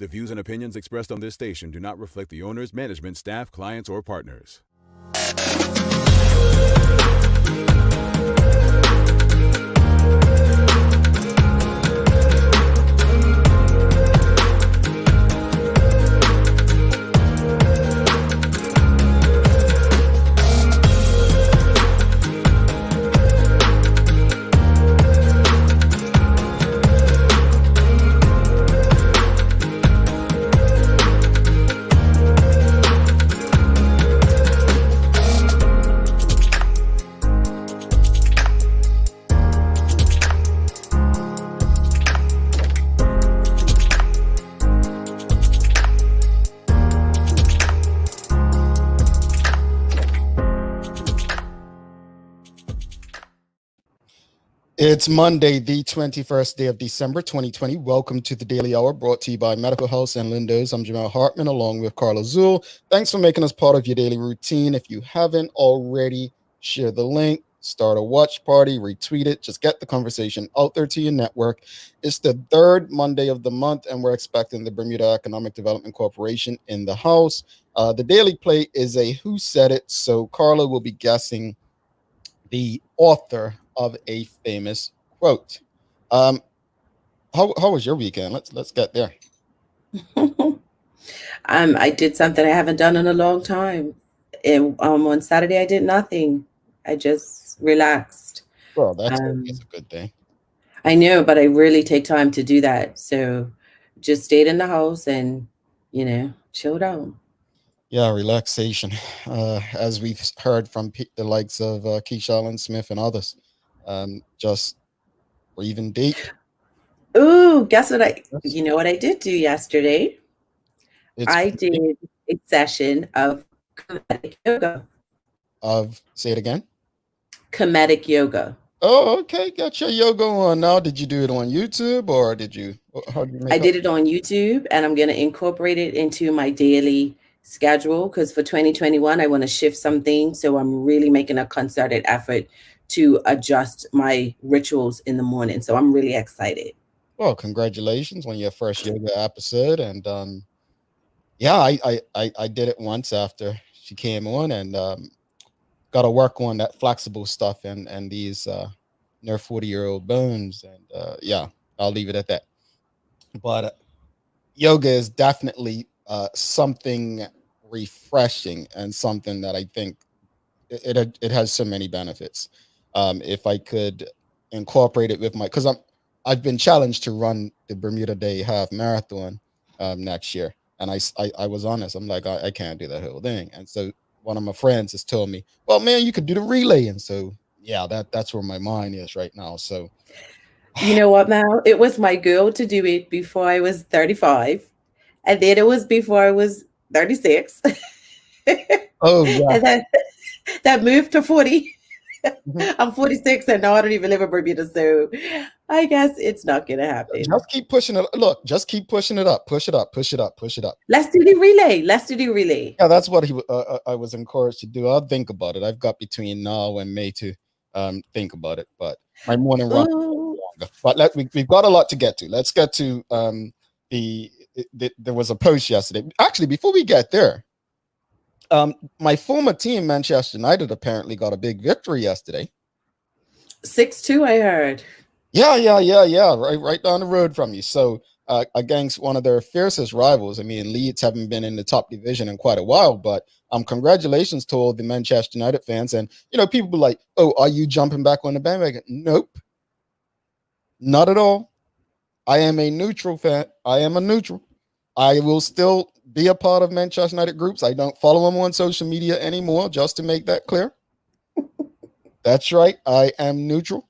The views and opinions expressed on this station do not reflect the owners, management, staff, clients, or partners. It's Monday, the 21st day of December, 2020. Welcome to the Daily Hour, brought to you by Medical House and Lindos. I'm Jamal Hartman, along with Carla Zool. Thanks for making us part of your daily routine. If you haven't already, share the link, start a watch party, retweet it. Just get the conversation out there to your network. It's the third Monday of the month, and we're expecting the Bermuda Economic Development Corporation in the house. The Daily Play is a Who Said It, so Carla will be guessing the author of a famous quote. How was your weekend? Let's get there. I did something I haven't done in a long time. And on Saturday I did nothing. I just relaxed. Well, that's always a good thing. I know, but I really take time to do that. So just stayed in the house and chilled out. Yeah, relaxation. As we've heard from the likes of Keisha Allen Smith and others. Just breathing deep. Ooh, guess what what I did do yesterday? I did a session of comedic yoga. Say it again? Comedic yoga. Oh, okay. Got your yoga on now. Did you do it on YouTube or did you? I did it on YouTube, and I'm going to incorporate it into my daily schedule because for 2021, I want to shift some things. So I'm really making a concerted effort to adjust my rituals in the morning. So I'm really excited. Well, congratulations on your first yoga episode. And yeah, I did it once after she came on, and got to work on that flexible stuff and these near 40-year-old bones. And yeah, I'll leave it at that. But yoga is definitely something refreshing and something that I think it has so many benefits. If I could incorporate it with because I've been challenged to run the Bermuda Day half marathon next year, and I was honest. I'm like, I can't do that whole thing. And so one of my friends has told me, well, man, you could do the relay. And so yeah, that's where my mind is right now. So you know what, Mal? It was my goal to do it before I was 35, and then it was before I was 36. Oh yeah. And then that moved to 40. I'm 46 and now I don't even live in Bermuda, so I guess it's not gonna happen. Just keep pushing it. Look, just keep pushing it up. Push it up. Push it up. Push it up. Let's do the relay. Yeah, that's what I was encouraged to do. I'll think about it. I've got between now and May to think about it, but my morning run is longer. But we've got a lot to get to. Let's get to there was a post yesterday. Actually, before we get there, my former team, Manchester United, apparently got a big victory yesterday. 6-2, I heard. Yeah. Right down the road from you. So against one of their fiercest rivals. I mean, Leeds haven't been in the top division in quite a while, but congratulations to all the Manchester United fans. And people be like, "Oh, are you jumping back on the bandwagon?" Nope, not at all. I am a neutral fan. I am a neutral. I will still be a part of Manchester United groups. I don't follow them on social media anymore, just to make that clear. That's right. I am neutral.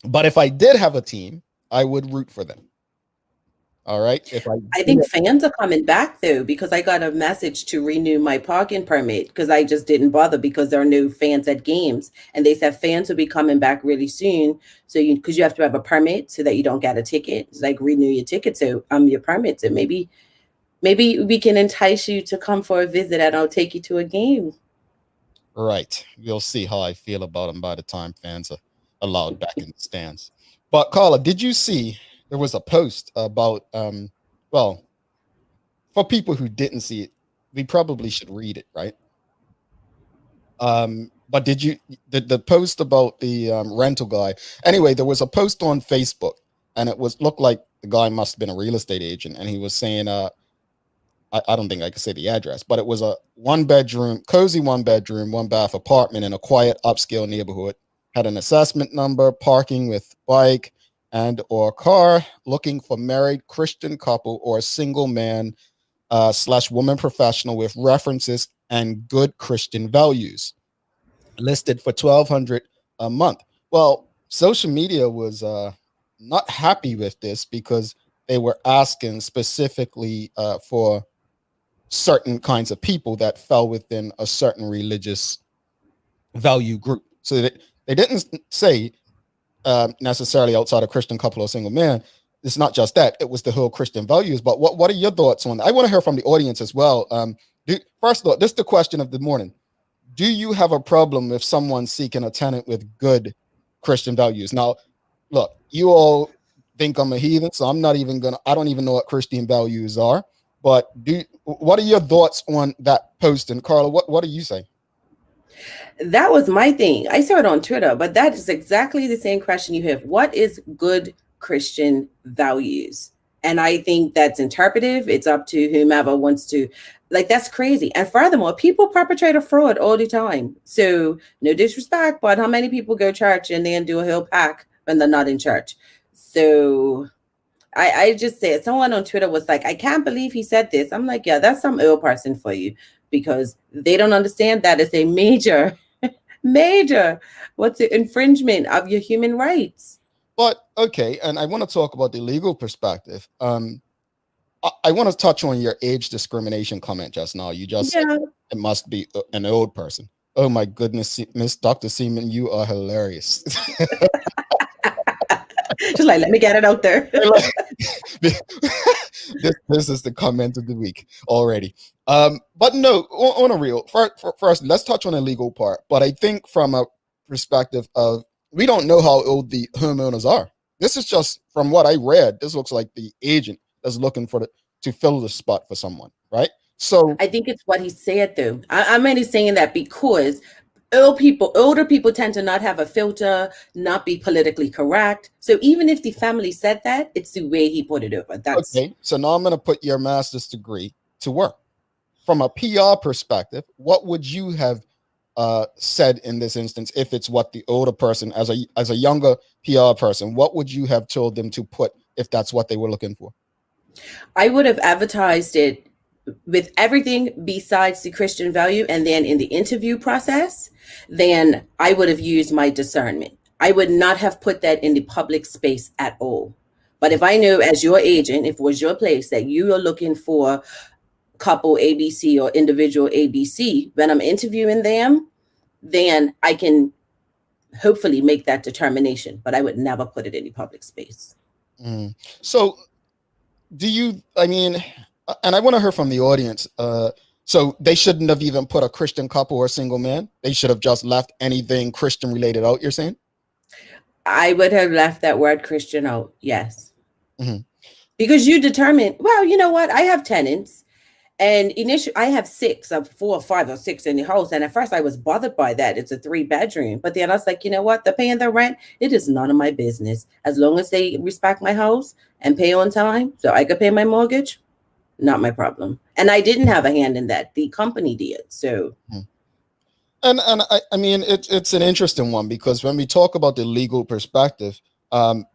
But if I did have a team, I would root for them. All right. I think fans are coming back though, because I got a message to renew my parking permit because I just didn't bother because there are no fans at games, and they said fans will be coming back really soon. So because you have to have a permit so that you don't get a ticket. It's like renew your ticket, so your permit. So maybe we can entice you to come for a visit, and I'll take you to a game. Right. We'll see how I feel about them by the time fans are allowed back in the stands. But Carla, did you see? There was a post about, for people who didn't see it, we probably should read it, right? But did you the post about the rental guy? Anyway, there was a post on Facebook, and it was looked like the guy must have been a real estate agent, and he was saying, I don't think I could say the address, but it was a cozy one bedroom, one bath apartment in a quiet upscale neighborhood. Had an assessment number, parking with bike and or car, looking for married Christian couple or a single man / woman professional with references and good Christian values. Listed for $1,200 a month. Well, social media was not happy with this because they were asking specifically for certain kinds of people that fell within a certain religious value group. So they didn't say necessarily outside a Christian couple or single man. It's not just that; it was the whole Christian values. But what are your thoughts on that? I want to hear from the audience as well. First thought, this is the question of the morning. Do you have a problem if someone's seeking a tenant with good Christian values? Now, look, you all think I'm a heathen, so I don't even know what Christian values are. But what are your thoughts on that post? And Carla, what do you say? That was my thing. I saw it on Twitter, but that is exactly the same question you have. What is good Christian values? And I think that's interpretive. It's up to whomever wants to, that's crazy. And furthermore, people perpetrate a fraud all the time. So no disrespect, but how many people go to church and then do a whole pack when they're not in church? So I just said, someone on Twitter was like, I can't believe he said this. I'm like, yeah, that's some ill person for you, because they don't understand that it's a major infringement of your human rights. But okay, and I want to talk about the legal perspective. I want to touch on your age discrimination comment just now. You just said it must be an old person. Oh my goodness, Miss Dr. Seaman, you are hilarious. Just let me get it out there. This is the comment of the week already. But no, on a real, first, let's touch on the legal part. But I think from a perspective of, we don't know how old the homeowners are. This is just from what I read. This looks like the agent that's looking to fill the spot for someone, right? So I think it's what he said, though. I'm only saying that because older people tend to not have a filter, not be politically correct. So even if the family said that, it's the way he put it over. Okay. So now I'm going to put your master's degree to work. From a PR perspective, what would you have said in this instance if it's what the older person, as a younger PR person, what would you have told them to put if that's what they were looking for? I would have advertised it with everything besides the Christian value, and then in the interview process, then I would have used my discernment. I would not have put that in the public space at all. But if I know as your agent, if it was your place that you are looking for couple ABC or individual ABC, when I'm interviewing them, then I can hopefully make that determination, but I would never put it in the public space. So and I want to hear from the audience. So they shouldn't have even put a Christian couple or a single man. They should have just left anything Christian related out, you're saying? I would have left that word Christian out, yes. Mm-hmm. Because you determine, well, you know what? I have tenants. And initially, I have 4 or 5 or 6 in the house. And at first I was bothered by that. It's a 3-bedroom. But then I was like, you know what? They're paying their rent. It is none of my business. As long as they respect my house and pay on time so I could pay my mortgage, not my problem. And I didn't have a hand in that. The company did. So. And I mean, it's an interesting one, because when we talk about the legal perspective,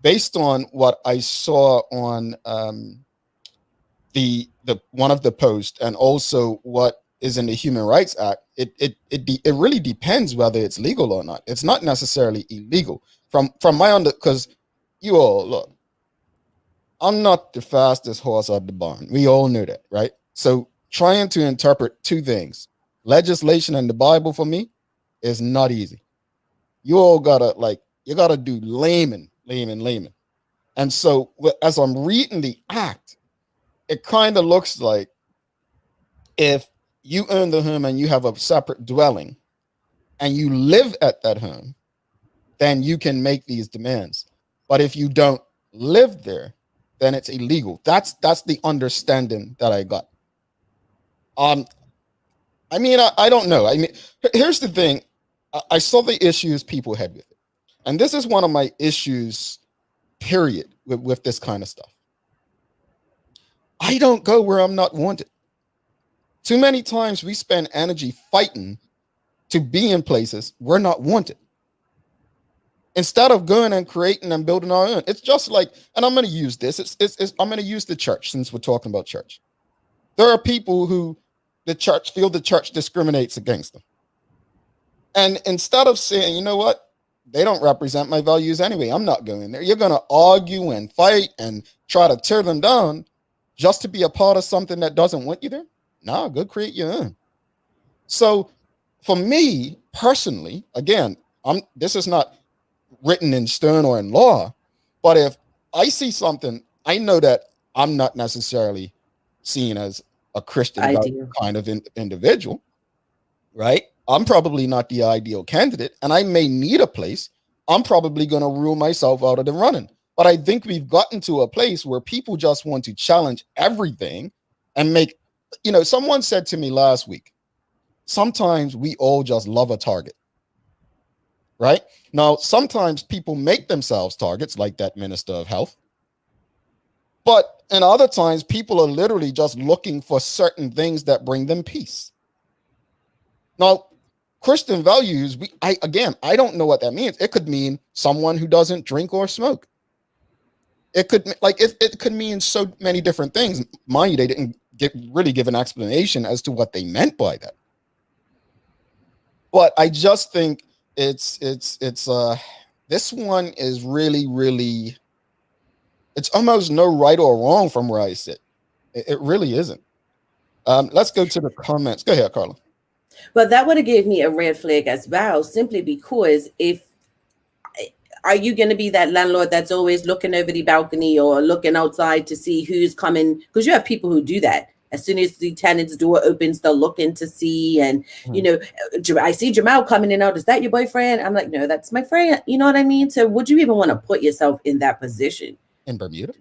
based on what I saw on the one of the posts, and also what is in the Human Rights Act, it really depends whether it's legal or not. It's not necessarily illegal from my because you all look, I'm not the fastest horse at the barn. We all knew that, right? So trying to interpret 2 things, legislation and the Bible, for me is not easy. You all gotta do layman. And so as I'm reading the act, it kind of looks like if you own the home and you have a separate dwelling and you live at that home, then you can make these demands. But if you don't live there, then it's illegal. That's the understanding that I got. I mean, I don't know. I mean, here's the thing. I saw the issues people had with it. And this is one of my issues, period, with this kind of stuff. I don't go where I'm not wanted. Too many times we spend energy fighting to be in places we're not wanted, instead of going and creating and building our own. It's just like, and I'm going to use this. I'm going to use the church since we're talking about church. There are people who the church feel the church discriminates against them. And instead of saying, you know what, they don't represent my values anyway, I'm not going there. You're going to argue and fight and try to tear them down just to be a part of something that doesn't want you there. Nah, go create your own. So for me personally, again, this is not written in stone or in law, but if I see something, I know that I'm not necessarily seen as a Christian kind of individual, right? I'm probably not the ideal candidate, and I may need a place. I'm probably going to rule myself out of the running. But I think we've gotten to a place where people just want to challenge everything and make, someone said to me last week, sometimes we all just love a target, right? Now, sometimes people make themselves targets, like that minister of health. But in other times, people are literally just looking for certain things that bring them peace. Now, Christian values, I don't know what that means. It could mean someone who doesn't drink or smoke. It could it could mean so many different things. Mind you, they didn't really give an explanation as to what they meant by that. But I just think it's this one is really, really, it's almost no right or wrong from where I sit. It really isn't. Let's go to the comments. Go ahead, Carla. But that would have given me a red flag as well, simply because are you going to be that landlord that's always looking over the balcony or looking outside to see who's coming? Because you have people who do that. As soon as the tenant's door opens, they're looking to see. And, I see Jamal coming in out. Is that your boyfriend? I'm like, no, that's my friend. You know what I mean? So would you even want to put yourself in that position? In Bermuda?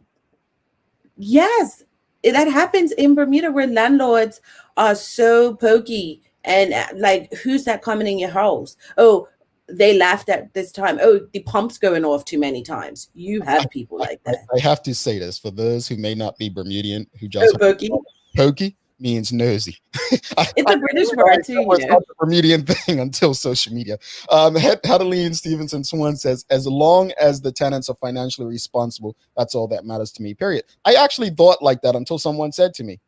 Yes. That happens in Bermuda, where landlords are so pokey. And like, who's that coming in your house? Oh, they laughed at this time. Oh, the pump's going off too many times. You have people like that. I have to say this for those who may not be Bermudian, who just pokey means nosy. It's a British word too. It's not a Bermudian thing until social media. Hadaline Stevenson Swan says, as long as the tenants are financially responsible, that's all that matters to me, period. I actually thought like that until someone said to me,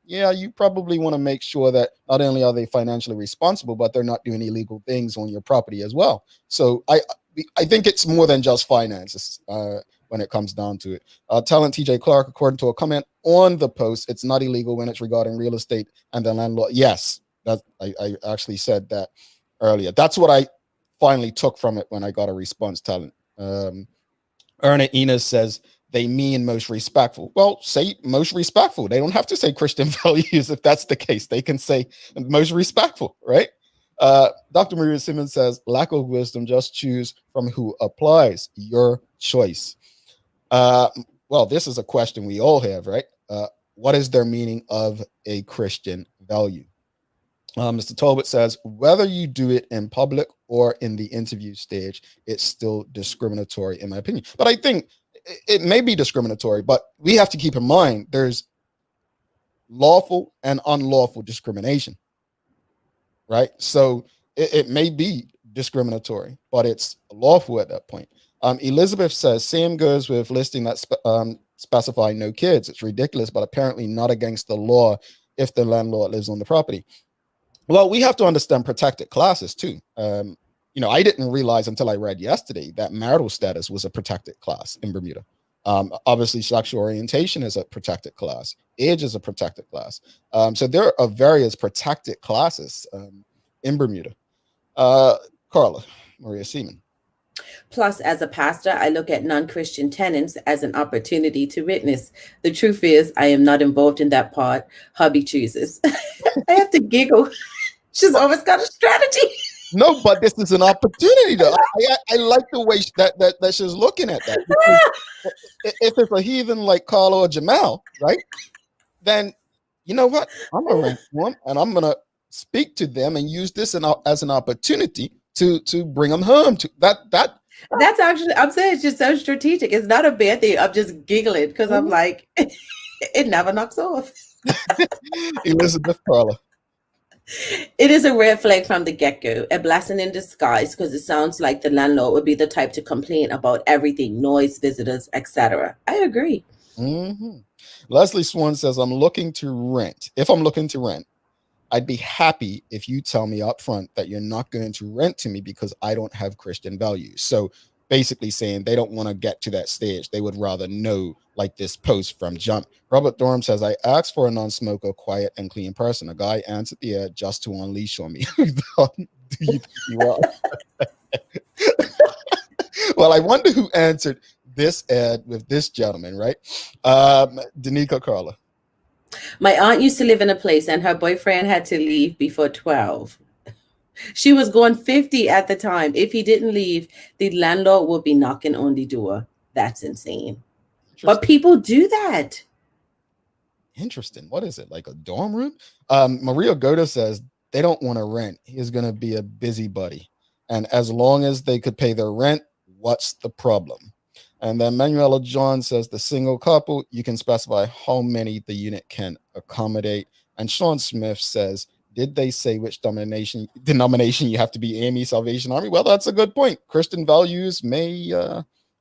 yeah, you probably want to make sure that not only are they financially responsible, but they're not doing illegal things on your property as well. So I think it's more than just finances when it comes down to it. Talent TJ Clark, according to a comment on the post, it's not illegal when it's regarding real estate and the landlord. Yes, I actually said that earlier. That's what I finally took from it when I got a response. Talent. Erna Enos says, they mean most respectful. Well, say most respectful. They don't have to say Christian values if that's the case. They can say most respectful, right? Dr. Maria Simmons says, lack of wisdom, just choose from who applies. Your choice. Well, this is a question we all have, right? What is their meaning of a Christian value? Mr. Talbot says, whether you do it in public or in the interview stage, it's still discriminatory, in my opinion. But I think it may be discriminatory, but we have to keep in mind there's lawful and unlawful discrimination, right? So it may be discriminatory, but it's lawful at that point. Elizabeth says, same goes with listing that specify no kids. It's ridiculous, but apparently not against the law if the landlord lives on the property. Well, we have to understand protected classes too. I didn't realize until I read yesterday that marital status was a protected class in Bermuda. Obviously, sexual orientation is a protected class. Age is a protected class. So there are various protected classes in Bermuda. Carla, Maria Seaman. Plus, as a pastor, I look at non-Christian tenants as an opportunity to witness. The truth is, I am not involved in that part. Hubby chooses. I have to giggle. She's always got a strategy. No, but this is an opportunity, though. I like the way that she's looking at that. Because if it's a heathen like Carla or Jamal, right, then you know what? I'm gonna rent one, and I'm gonna speak to them and use this as an opportunity to bring them home. To that. That's actually, I'm saying it's just so strategic. It's not a bad thing. I'm just giggling because I'm like, it never knocks off. Elizabeth Carla. It is a red flag from the get-go, a blessing in disguise, because it sounds like the landlord would be the type to complain about everything, noise, visitors, etc. I agree. Mm-hmm. Leslie Swan says, I'm looking to rent. If I'm looking to rent, I'd be happy if you tell me up front that you're not going to rent to me because I don't have Christian values. So basically saying they don't want to get to that stage. They would rather know, like this post from Jump. Robert Dorm says, I asked for a non-smoker, quiet and clean person. A guy answered the ad just to unleash on me. Do you think you are? Well, I wonder who answered this ad with this gentleman, right? Danica Carla. My aunt used to live in a place and her boyfriend had to leave before 12. She was going 50 at the time. If he didn't leave, the landlord would be knocking on the door. That's insane. But people do that. Interesting. What is it? Like a dorm room? Maria Goda says they don't want to rent. He's going to be a busybody. And as long as they could pay their rent, what's the problem? And then Manuela John says the single couple, you can specify how many the unit can accommodate. And Sean Smith says, did they say which denomination you have to be AME Salvation Army? Well, that's a good point. Christian values may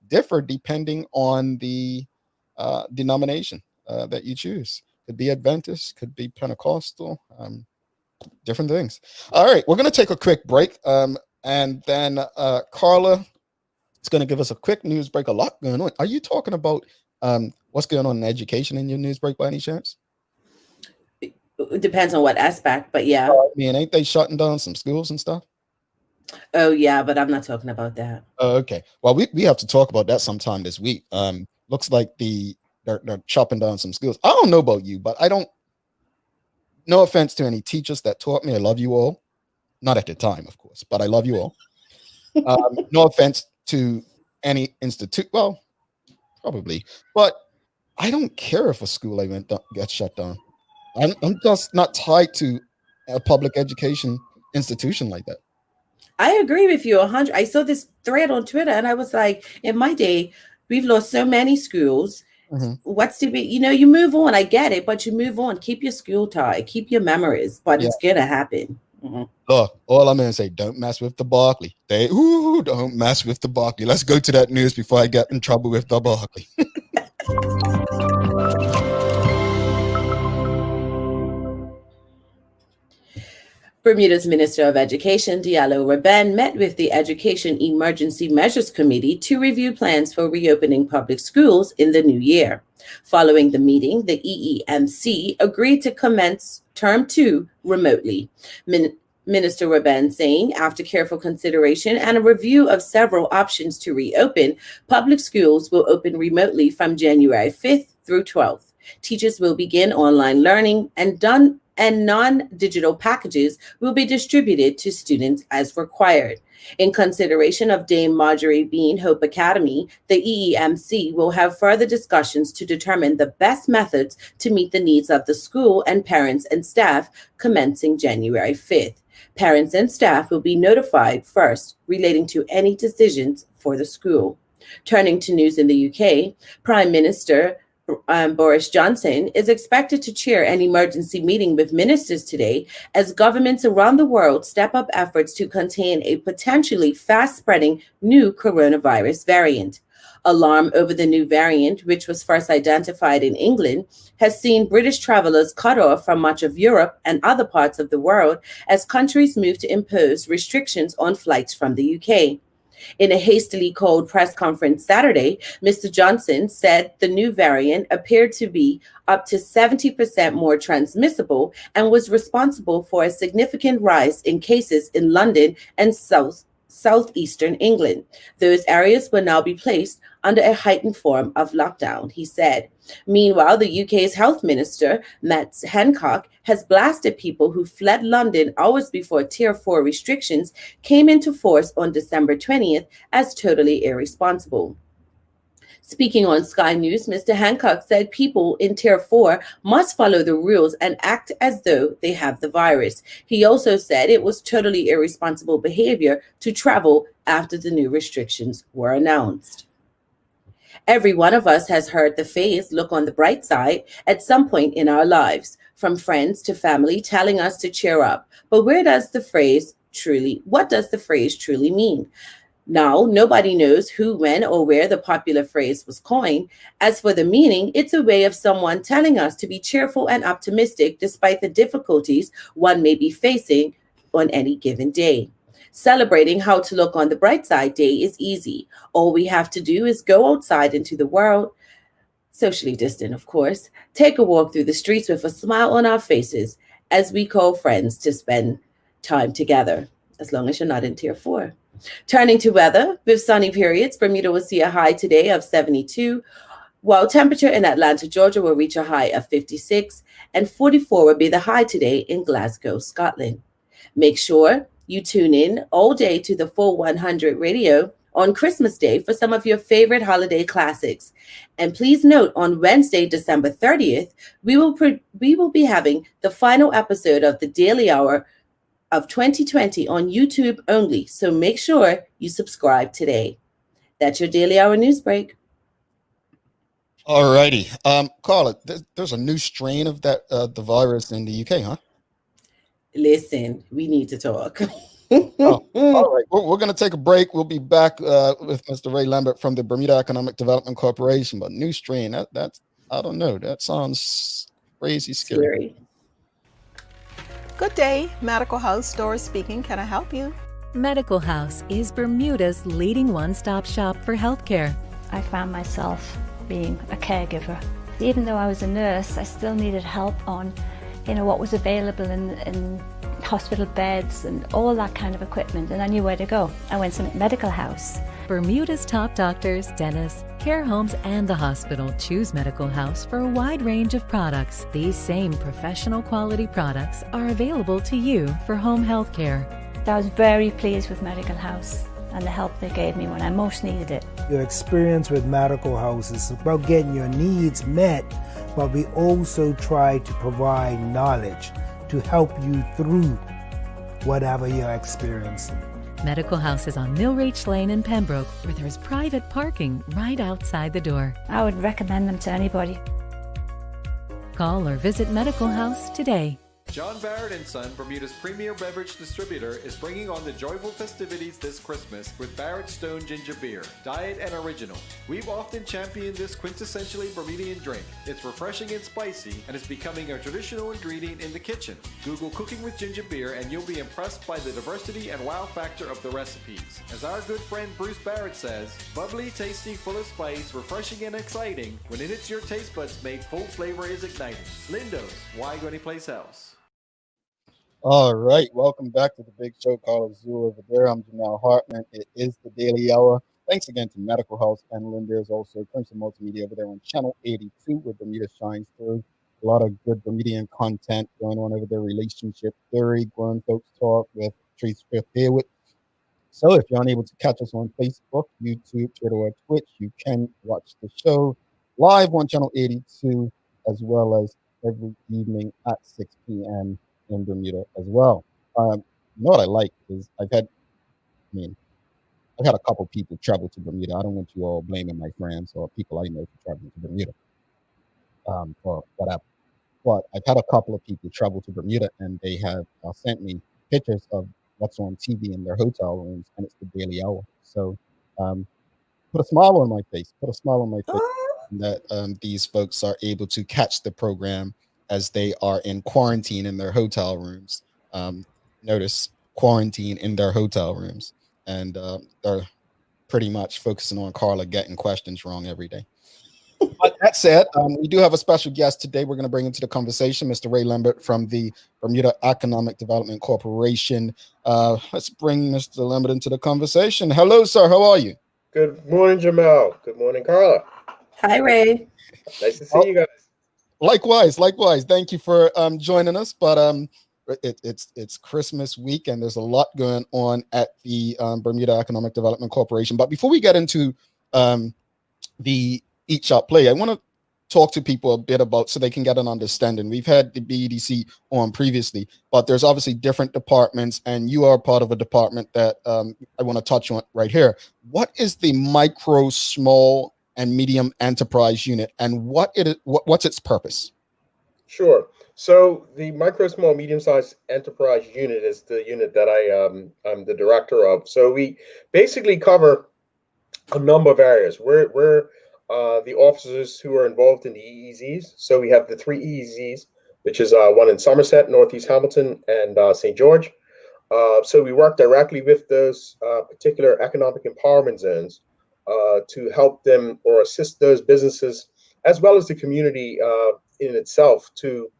differ depending on the denomination that you choose. Could be Adventist, could be Pentecostal, different things. All right, we're going to take a quick break. And then Carla is going to give us a quick news break. A lot going on. Are you talking about what's going on in education in your news break by any chance? It depends on what aspect, but yeah. I mean, ain't they shutting down some schools and stuff? Oh, yeah, but I'm not talking about that. Okay. Well, we have to talk about that sometime this week. Looks like they're chopping down some schools. I don't know about you, but I don't. No offense to any teachers that taught me. I love you all. Not at the time, of course, but I love you all. No offense to any institute. Well, probably, but I don't care if a school I went gets shut down. I'm just not tied to a public education institution like that. I agree with you 100. I saw this thread on Twitter and I was like, in my day, we've lost so many schools. Mm-hmm. What's to be, you move on. I get it, but you move on. Keep your school tie, keep your memories, but it's going to happen. Mm-hmm. Look, all I'm going to say, don't mess with the Barkley. Don't mess with the Barkley. Let's go to that news before I get in trouble with the Barkley. Bermuda's Minister of Education, Diallo Rabin, met with the Education Emergency Measures Committee to review plans for reopening public schools in the new year. Following the meeting, the EEMC agreed to commence Term 2 remotely. Minister Rabin saying, after careful consideration and a review of several options to reopen, public schools will open remotely from January 5th through 12th. Teachers will begin online learning and non-digital packages will be distributed to students as required. In consideration of Dame Marjorie Bean Hope Academy, the EEMC will have further discussions to determine the best methods to meet the needs of the school and parents and staff commencing January 5th. Parents and staff will be notified first relating to any decisions for the school. Turning to news in the UK, Prime Minister Boris Johnson is expected to chair an emergency meeting with ministers today as governments around the world step up efforts to contain a potentially fast-spreading new coronavirus variant. Alarm over the new variant, which was first identified in England, has seen British travelers cut off from much of Europe and other parts of the world as countries move to impose restrictions on flights from the UK. In a hastily called press conference Saturday, Mr. Johnson said the new variant appeared to be up to 70% more transmissible and was responsible for a significant rise in cases in London and southeastern England. Those areas will now be placed under a heightened form of lockdown, he said. Meanwhile, the UK's health minister, Matt Hancock, has blasted people who fled London hours before Tier 4 restrictions came into force on December 20th as totally irresponsible. Speaking on Sky News, Mr. Hancock said people in Tier 4 must follow the rules and act as though they have the virus. He also said it was totally irresponsible behavior to travel after the new restrictions were announced. Every one of us has heard the phrase "look on the bright side" at some point in our lives, from friends to family telling us to cheer up. But what does the phrase truly mean? Now, nobody knows who, when, or where the popular phrase was coined. As for the meaning, it's a way of someone telling us to be cheerful and optimistic despite the difficulties one may be facing on any given day. Celebrating How to Look on the Bright Side Day is easy. All we have to do is go outside into the world, socially distant, of course, take a walk through the streets with a smile on our faces as we call friends to spend time together, as long as you're not in Tier 4. Turning to weather, with sunny periods, Bermuda will see a high today of 72, while temperature in Atlanta, Georgia will reach a high of 56, and 44 will be the high today in Glasgow, Scotland. Make sure you tune in all day to the Full 100 radio on Christmas Day for some of your favorite holiday classics. And please note, on Wednesday, December 30th, we will be having the final episode of the Daily Hour of 2020 on YouTube only. So make sure you subscribe today. That's your Daily Hour news break. All righty. Carla, there's a new strain of that the virus in the UK, huh? Listen, we need to talk. All right. We're going to take a break. We'll be back with Mr. Ray Lambert from the Bermuda Economic Development Corporation. But new strain, that's, I don't know. That sounds crazy scary. Good day, Medical House Doris speaking. Can I help you? Medical House is Bermuda's leading one-stop shop for healthcare. I found myself being a caregiver. Even though I was a nurse, I still needed help on, what was available in hospital beds and all that kind of equipment, and I knew where to go. I went to Medical House. Bermuda's top doctors, dentists, care homes, and the hospital choose Medical House for a wide range of products. These same professional quality products are available to you for home health care. I was very pleased with Medical House and the help they gave me when I most needed it. Your experience with Medical House is about getting your needs met, but we also try to provide knowledge to help you through whatever you're experiencing. Medical House is on Millreach Lane in Pembroke, where there's private parking right outside the door. I would recommend them to anybody. Call or visit Medical House today. John Barrett & Son, Bermuda's premier beverage distributor, is bringing on the joyful festivities this Christmas with Barrett Stone Ginger Beer, diet and original. We've often championed this quintessentially Bermudian drink. It's refreshing and spicy and is becoming a traditional ingredient in the kitchen. Google cooking with ginger beer and you'll be impressed by the diversity and wow factor of the recipes. As our good friend Bruce Barrett says, bubbly, tasty, full of spice, refreshing and exciting. When it hits your taste buds, made full flavor is igniting. Lindo's, why go anyplace else? All right, welcome back to the big show. Carla Zoo over there. I'm Jamal Hartman. It is the Daily Hour. Thanks again to Medical House and Linda's, also Crimson Multimedia over there on Channel 82, where Bermuda shines through. A lot of good Bermudian content going on over there. Relationship Theory, Grown Folks Talk with Trace Fifth Haywood. So if you're unable to catch us on Facebook, YouTube, Twitter, or Twitch, you can watch the show live on Channel 82, as well as every evening at 6 p.m. in Bermuda as well. What I like is I've had a couple people travel to Bermuda. I don't want you all blaming my friends or people I know for traveling to Bermuda for whatever. But I've had a couple of people travel to Bermuda and they have sent me pictures of what's on TV in their hotel rooms, and it's the Daily Hour. So put a smile on my face. That these folks are able to catch the program as they are in quarantine in their hotel rooms. Notice quarantine in their hotel rooms. And they're pretty much focusing on Carla getting questions wrong every day. But that said, we do have a special guest today. We're going to bring into the conversation Mr. Ray Lambert from the Bermuda Economic Development Corporation. Let's bring Mr. Lambert into the conversation. Hello, sir. How are you? Good morning, Jamal. Good morning, Carla. Hi, Ray. Nice to see you guys. Likewise. Thank you for joining us. But it's Christmas week, and there's a lot going on at the Bermuda Economic Development Corporation. But before we get into the Eat Shop Play, I want to talk to people a bit about so they can get an understanding. We've had the BEDC on previously, but there's obviously different departments, and you are part of a department that I want to touch on right here. What is the micro, small, and medium enterprise unit, and what's its purpose? Sure. So the micro, small, medium-sized enterprise unit is the unit that I'm the director of. So we basically cover a number of areas. We're the officers who are involved in the EEZs. So we have the three EEZs, which is one in Somerset, Northeast Hamilton, and St. George. So we work directly with those particular economic empowerment zones to help them or assist those businesses as well as the community in itself to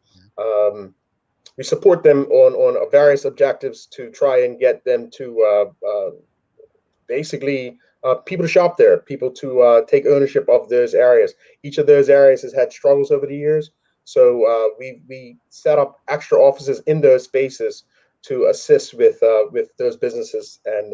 we support them on various objectives to try and get them to basically people to shop there, people to take ownership of those areas. Each of those areas has had struggles over the years. So we set up extra offices in those spaces to assist with those businesses and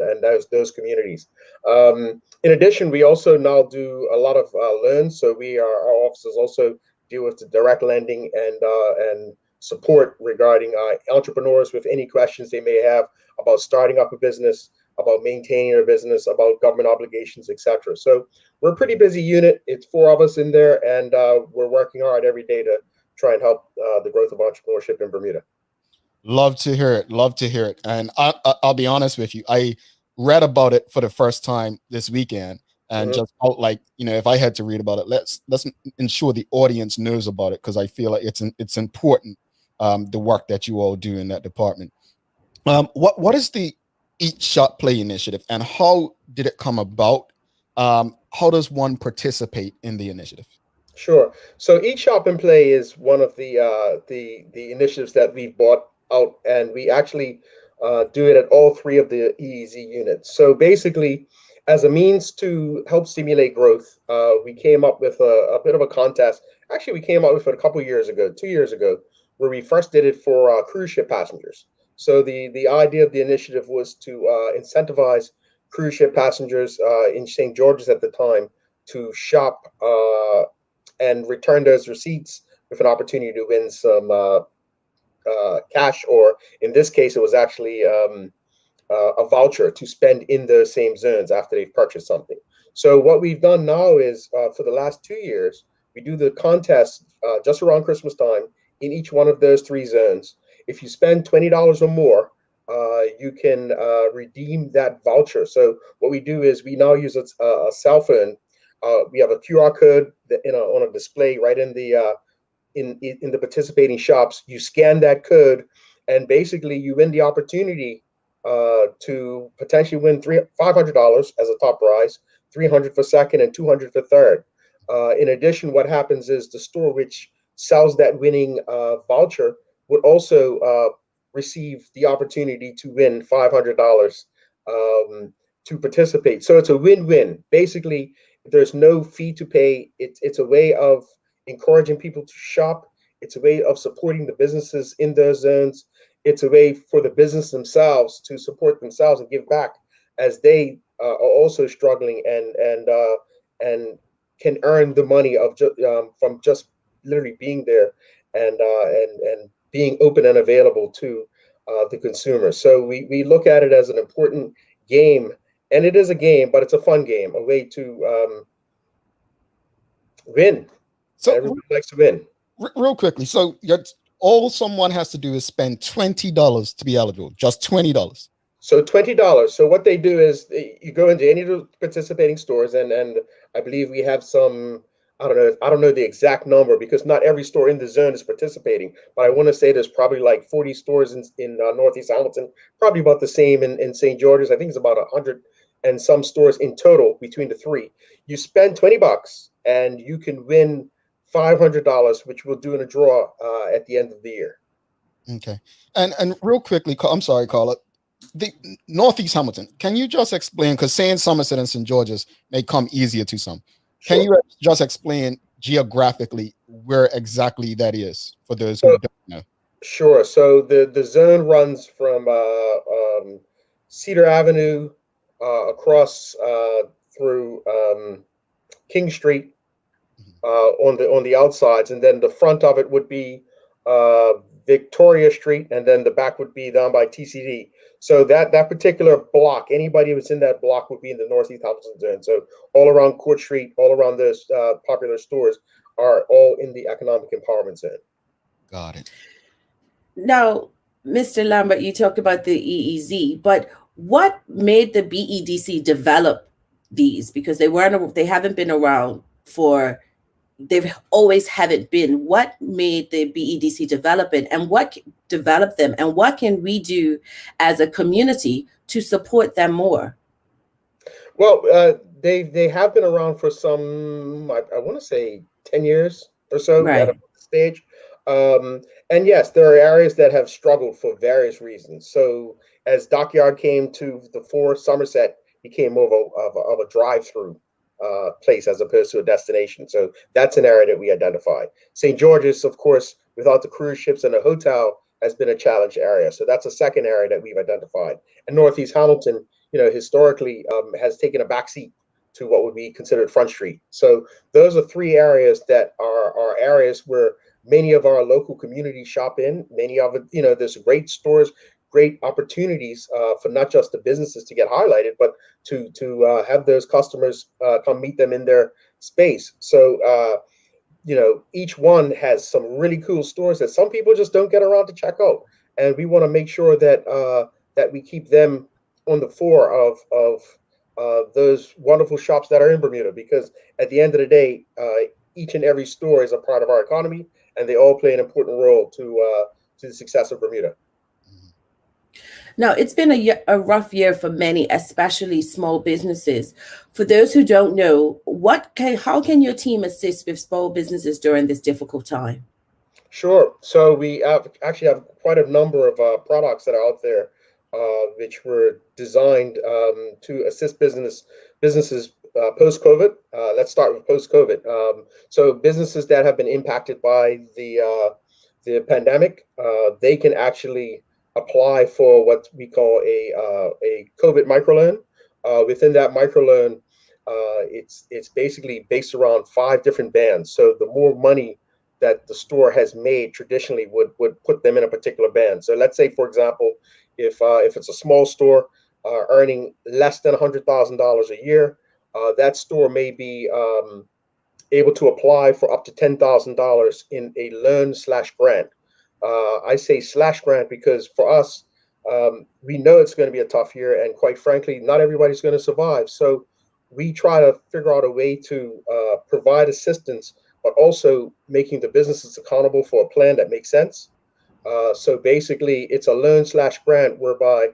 those communities. In addition, we also now do a lot of loans. So our offices also deal with the direct lending and support regarding entrepreneurs with any questions they may have about starting up a business, about maintaining a business, about government obligations, etc. So we're a pretty busy unit. It's 4 of us in there, and we're working hard every day to try and help the growth of entrepreneurship in Bermuda. Love to hear it. Love to hear it. And I'll be honest with you. I read about it for the first time this weekend, and just felt like, if I had to read about it, let's ensure the audience knows about it, because I feel like it's important, the work that you all do in that department. What is the Eat Shop Play initiative, and how did it come about? How does one participate in the initiative? Sure. So Eat Shop and Play is one of the initiatives that we've bought out, and we actually do it at all 3 of the EEZ units. So basically, as a means to help stimulate growth, we came up with a bit of a contest. Actually, we came up with it a couple of years ago, 2 years ago, where we first did it for cruise ship passengers. So the idea of the initiative was to incentivize cruise ship passengers in St. George's at the time to shop and return those receipts with an opportunity to win some cash, or in this case, it was actually a voucher to spend in those same zones after they've purchased something. So what we've done now is for the last 2 years, we do the contest just around Christmas time in each one of those 3 zones. If you spend $20 or more, you can redeem that voucher. So what we do is we now use a cell phone. We have a QR code that, on a display right in the participating shops. You scan that code, and basically you win the opportunity to potentially win $500 as a top prize, $300 for second, and $200 for third. In addition, what happens is the store which sells that winning voucher would also receive the opportunity to win $500 to participate. So it's a win-win. Basically, there's no fee to pay. It's a way of encouraging people to shop. It's a way of supporting the businesses in those zones. It's a way for the business themselves to support themselves and give back, as they are also struggling and can earn the money of from just literally being there and being open and available to the consumer. So we look at it as an important game, and it is a game, but it's a fun game, a way to win. So everybody likes to win. Real quickly, so all someone has to do is spend $20 to be eligible, just $20. So $20. So what they do is you go into any of the participating stores, and I believe we have some, I don't know the exact number, because not every store in the zone is participating, but I want to say there's probably like 40 stores in Northeast Hamilton, probably about the same in St. George's. I think it's about 100 and some stores in total between the 3. You spend $20 and you can win $500, which we'll do in a draw at the end of the year. Okay. And real quickly, I'm sorry, Carla, the Northeast Hamilton, can you just explain, because saying Somerset and St. George's may come easier to some. Can you just explain geographically where exactly that is for those who don't know? Sure. So the zone runs from Cedar Avenue across through King Street on the outsides, and then the front of it would be Victoria Street, and then the back would be down by TCD. So that particular block, anybody who's in that block would be in the Northeast Hamilton zone. So all around Court Street, all around those popular stores are all in the economic empowerment zone. Got it. Now, Mr. Lambert, you talked about the EEZ, but what made the BEDC develop these? Because they haven't been around for, they always haven't been. What made the BEDC develop it, and what developed them, and what can we do as a community to support them more? Well, they have been around for some, I want to say 10 years or so Right. at a stage. And yes, there are areas that have struggled for various reasons. So as Dockyard came to the fore, Somerset became more of a drive-through place as opposed to a destination. So that's an area that we identified. St. George's, of course, without the cruise ships and the hotel, has been a challenge area. So that's a second area that we've identified. And Northeast Hamilton, historically has taken a backseat to what would be considered Front Street. So those are three areas that are areas where many of our local communities shop in. Many of it, there's great stores, great opportunities for not just the businesses to get highlighted, but to have those customers come meet them in their space. So, each one has some really cool stores that some people just don't get around to check out. And we want to make sure that that we keep them on the fore of those wonderful shops that are in Bermuda, because at the end of the day, each and every store is a part of our economy, and they all play an important role to the success of Bermuda. Now, it's been a rough year for many, especially small businesses. For those who don't know, how can your team assist with small businesses during this difficult time? Sure. So we actually have quite a number of products that are out there, which were designed to assist businesses post-COVID. Let's start with post-COVID. So businesses that have been impacted by the pandemic, they can actually apply for what we call a COVID microloan. Within that microloan, it's basically based around 5 different bands. So the more money that the store has made traditionally would put them in a particular band. So let's say, for example, if it's a small store earning less than $100,000 a year, that store may be able to apply for up to $10,000 in a loan/grant. I say /grant because for us, we know it's going to be a tough year, and quite frankly, not everybody's going to survive. So we try to figure out a way to provide assistance, but also making the businesses accountable for a plan that makes sense. So basically, it's a loan/grant whereby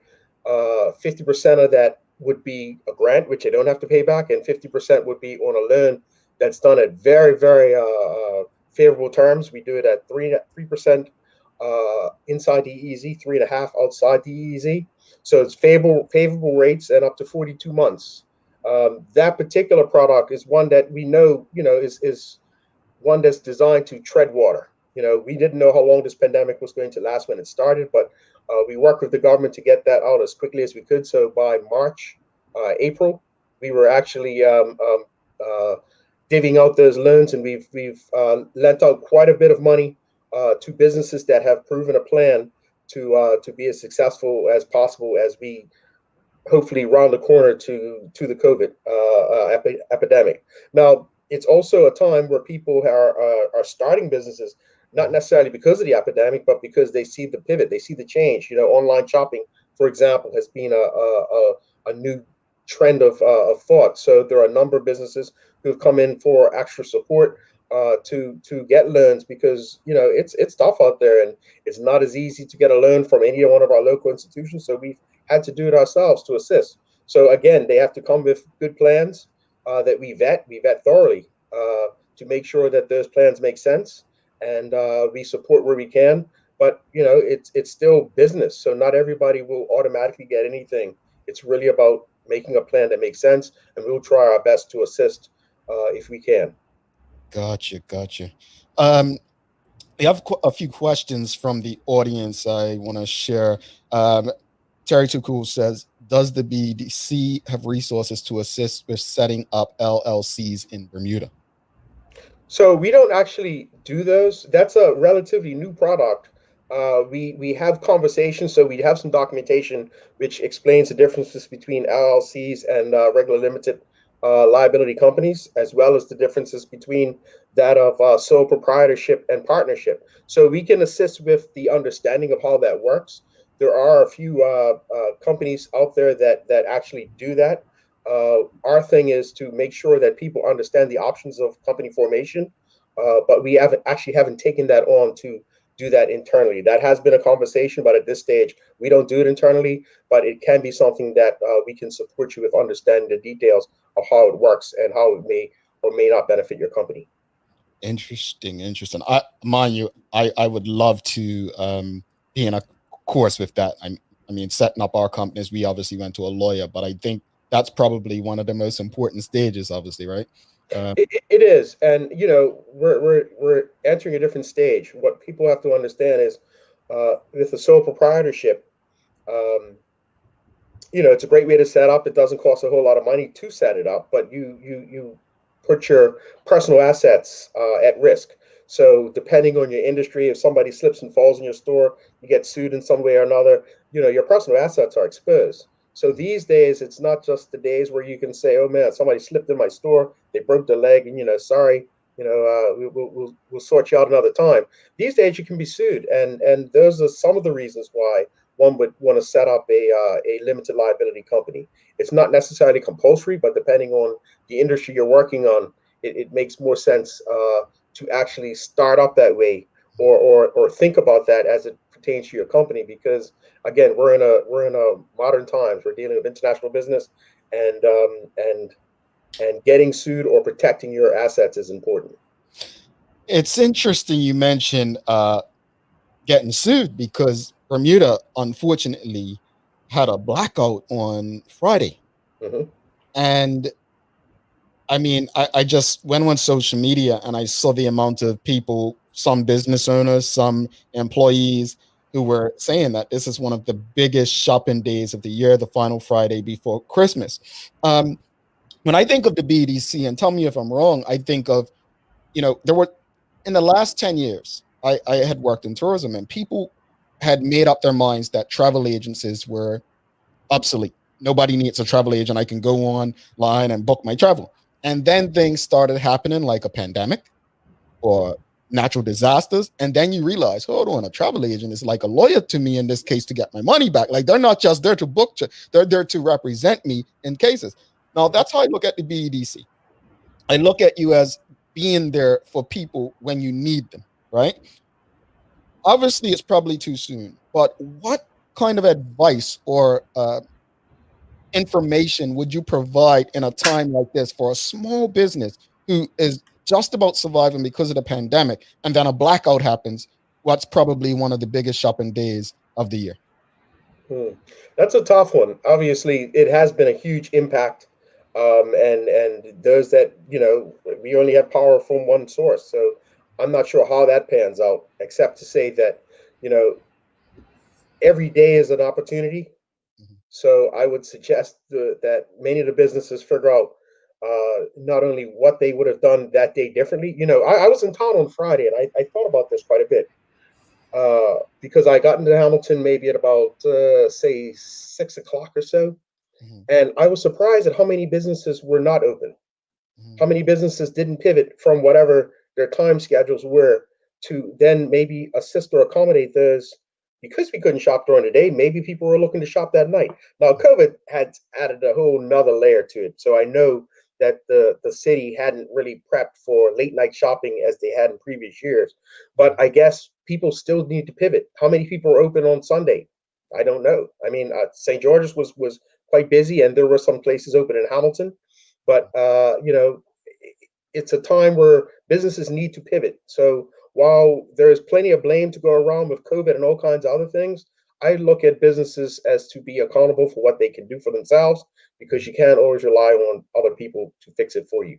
50% of that would be a grant, which they don't have to pay back, and 50% would be on a loan that's done at very, very favorable terms. We do it at 3% inside the EEZ, 3.5% outside the EEZ. So it's favorable rates and up to 42 months. That particular product is one that we know, is one that's designed to tread water. We didn't know how long this pandemic was going to last when it started, but we worked with the government to get that out as quickly as we could. So by March, April, we were actually divvying out those loans, and we've lent out quite a bit of money to businesses that have proven a plan to be as successful as possible as we hopefully round the corner to the COVID epidemic. Now, it's also a time where people are starting businesses, not necessarily because of the epidemic, but because they see the pivot, they see the change. Online shopping, for example, has been a new trend of thought. So there are a number of businesses who have come in for extra support to get loans, because it's tough out there, and it's not as easy to get a loan from any one of our local institutions. So we've had to do it ourselves to assist. So again, they have to come with good plans that we vet thoroughly to make sure that those plans make sense, and we support where we can. But it's still business, so not everybody will automatically get anything. It's really about making a plan that makes sense, and we'll try our best to assist if we can. Gotcha. We have a few questions from the audience I want to share. Terry Too Cool says, does the BDC have resources to assist with setting up LLCs in Bermuda? So we don't actually do those. That's a relatively new product. We have conversations, so we have some documentation which explains the differences between LLCs and regular limited liability companies, as well as the differences between that of sole proprietorship and partnership. So we can assist with the understanding of how that works. There are a few companies out there that actually do that. Our thing is to make sure that people understand the options of company formation, but we haven't taken that on to do that internally. That has been a conversation, but at this stage, we don't do it internally. But it can be something that we can support you with understanding the details of how it works and how it may or may not benefit your company. Interesting. Mind you, I would love to be in a course with that. I mean, setting up our companies, we obviously went to a lawyer, but I think that's probably one of the most important stages, obviously, right? It is, and we're entering a different stage. What people have to understand is, with the sole proprietorship, it's a great way to set up. It doesn't cost a whole lot of money to set it up, but you put your personal assets at risk. So depending on your industry, if somebody slips and falls in your store, you get sued in some way or another. Your personal assets are exposed. So these days, it's not just the days where you can say, "Oh man, somebody slipped in my store, they broke their leg, and sorry, we'll sort you out another time." These days, you can be sued, and those are some of the reasons why one would want to set up a limited liability company. It's not necessarily compulsory, but depending on the industry you're working on, it makes more sense to actually start up that way, or think about that as it pertains to your company, because again, we're in a modern times. We're dealing with international business, and getting sued or protecting your assets is important. It's interesting you mentioned getting sued, because Bermuda, unfortunately, had a blackout on Friday. Mm-hmm. And I mean, I just went on social media and I saw the amount of people, some business owners, some employees, who were saying that this is one of the biggest shopping days of the year, the final Friday before Christmas. When I think of the BDC, and tell me if I'm wrong, I think of, there were, in the last 10 years, I had worked in tourism, and people had made up their minds that travel agencies were obsolete. Nobody needs a travel agent. I can go online and book my travel. And then things started happening, like a pandemic or natural disasters. And then you realize, hold on, a travel agent is like a lawyer to me in this case to get my money back. Like, they're not just there to book, they're there to represent me in cases. Now, that's how I look at the BDC. I look at you as being there for people when you need them, right? Obviously, it's probably too soon, but what kind of advice or information would you provide in a time like this for a small business who is just about surviving because of the pandemic, and then a blackout happens, what's probably one of the biggest shopping days of the year? That's a tough one. Obviously, it has been a huge impact, and those that we only have power from one source. So I'm not sure how that pans out, except to say that every day is an opportunity. So I would suggest that many of the businesses figure out not only what they would have done that day differently. I was in town on Friday, and I thought about this quite a bit, because I got into Hamilton maybe at about say 6 o'clock or so, and I was surprised at how many businesses were not open, how many businesses didn't pivot from whatever their time schedules were to then maybe assist or accommodate those. Because we couldn't shop during the day, maybe people were looking to shop that night. Now, COVID had added a whole nother layer to it. So I know that the city hadn't really prepped for late night shopping as they had in previous years. But I guess people still need to pivot. How many people are open on Sunday? I don't know. I mean, St. George's was quite busy, and there were some places open in Hamilton. But, it's a time where businesses need to pivot. So while there is plenty of blame to go around with COVID and all kinds of other things, I look at businesses as to be accountable for what they can do for themselves, because you can't always rely on other people to fix it for you.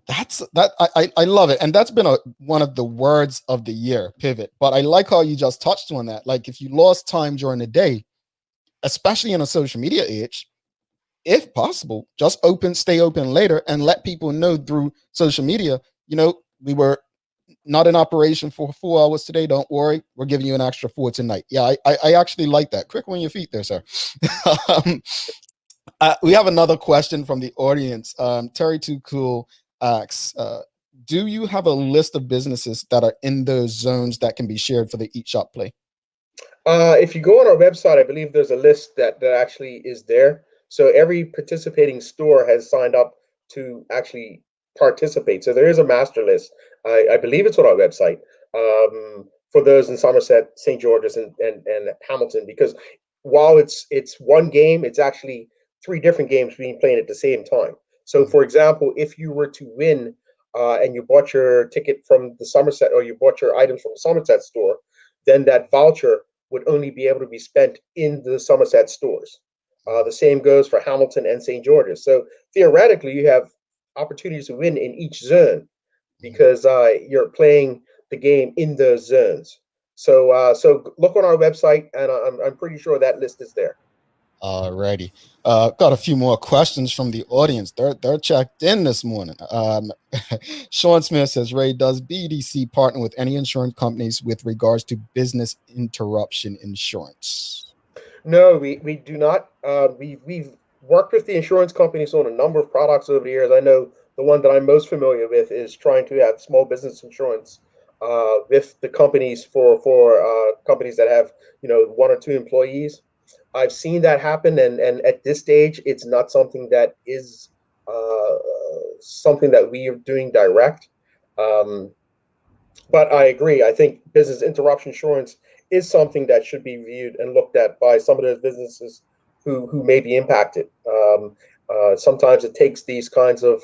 I love it. And that's been one of the words of the year, pivot. But I like how you just touched on that. Like, if you lost time during the day, especially in a social media age, if possible, just stay open later and let people know through social media, we were not in operation for 4 hours today. Don't worry. We're giving you an extra 4 tonight. Yeah, I actually like that. Quick on your feet there, sir. We have another question from the audience. Terry Too Cool asks, do you have a list of businesses that are in those zones that can be shared for the Eat Shop Play? If you go on our website, I believe there's a list that actually is there. So every participating store has signed up to actually participate. So there is a master list. I believe it's on our website, for those in Somerset, St. George's, and Hamilton. Because while it's one game, it's actually 3 different games being played at the same time. So, for example, if you were to win and you bought your ticket from the Somerset, or you bought your items from the Somerset store, then that voucher would only be able to be spent in the Somerset stores. The same goes for Hamilton and St. George's. So theoretically, you have opportunities to win in each zone because you're playing the game in those zones. So look on our website, and I'm pretty sure that list is there. Alrighty. Got a few more questions from the audience. They're checked in this morning. Sean Smith says, Ray, does BDC partner with any insurance companies with regards to business interruption insurance? No, we do not. We've worked with the insurance companies on a number of products over the years. I know the one that I'm most familiar with is trying to have small business insurance with the companies for companies that have 1 or 2 employees. I've seen that happen, and at this stage, it's not something that is something that we are doing direct. But I agree. I think business interruption insurance is something that should be viewed and looked at by some of those businesses who may be impacted. Sometimes it takes these kinds of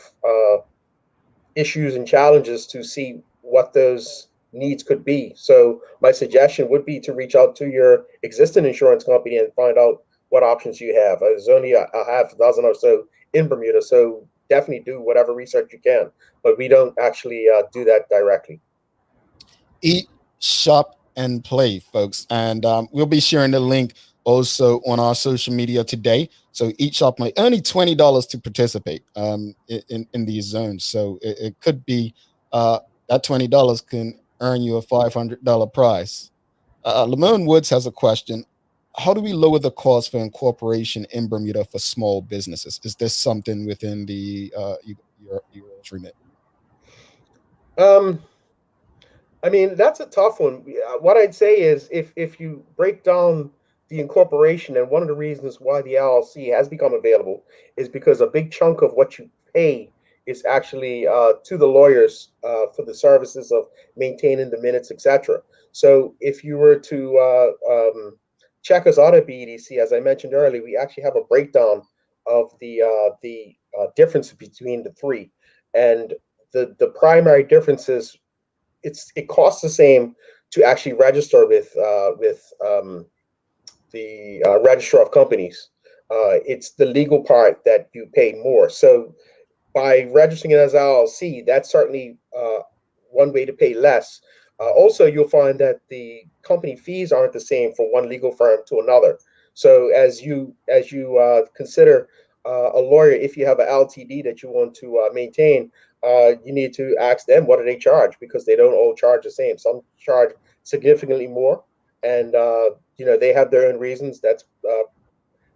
issues and challenges to see what those needs could be. So my suggestion would be to reach out to your existing insurance company and find out what options you have. There's only a half a dozen or so in Bermuda, so definitely do whatever research you can. But we don't actually do that directly. Eat, shop, and play, folks. And we'll be sharing the link also on our social media today. So Eat, Shop, Play, only $20 to participate in these zones. So it could be that $20 can earn you a $500 prize. Lamone Woods has a question. How do we lower the cost for incorporation in Bermuda for small businesses? Is this something within the your remit? I mean, that's a tough one. What I'd say is if you break down the incorporation, and one of the reasons why the LLC has become available is because a big chunk of what you pay is actually to the lawyers for the services of maintaining the minutes, etc. So if you were to check us out at BEDC, as I mentioned earlier, we actually have a breakdown of the difference between the 3, and the primary differences. It costs the same to actually register with the registrar of companies. It's the legal part that you pay more. So by registering it as LLC, that's certainly one way to pay less. Also, you'll find that the company fees aren't the same from one legal firm to another. So as you consider a lawyer, if you have an LTD that you want to maintain, you need to ask them what do they charge, because they don't all charge the same. Some charge significantly more, and they have their own reasons. That's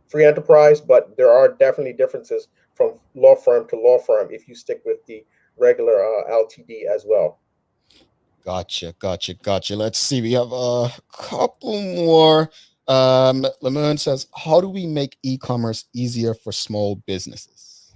free enterprise, but there are definitely differences from law firm to law firm if you stick with the regular LTD as well. Gotcha. Let's see. We have a couple more. Lamone says, how do we make e-commerce easier for small businesses?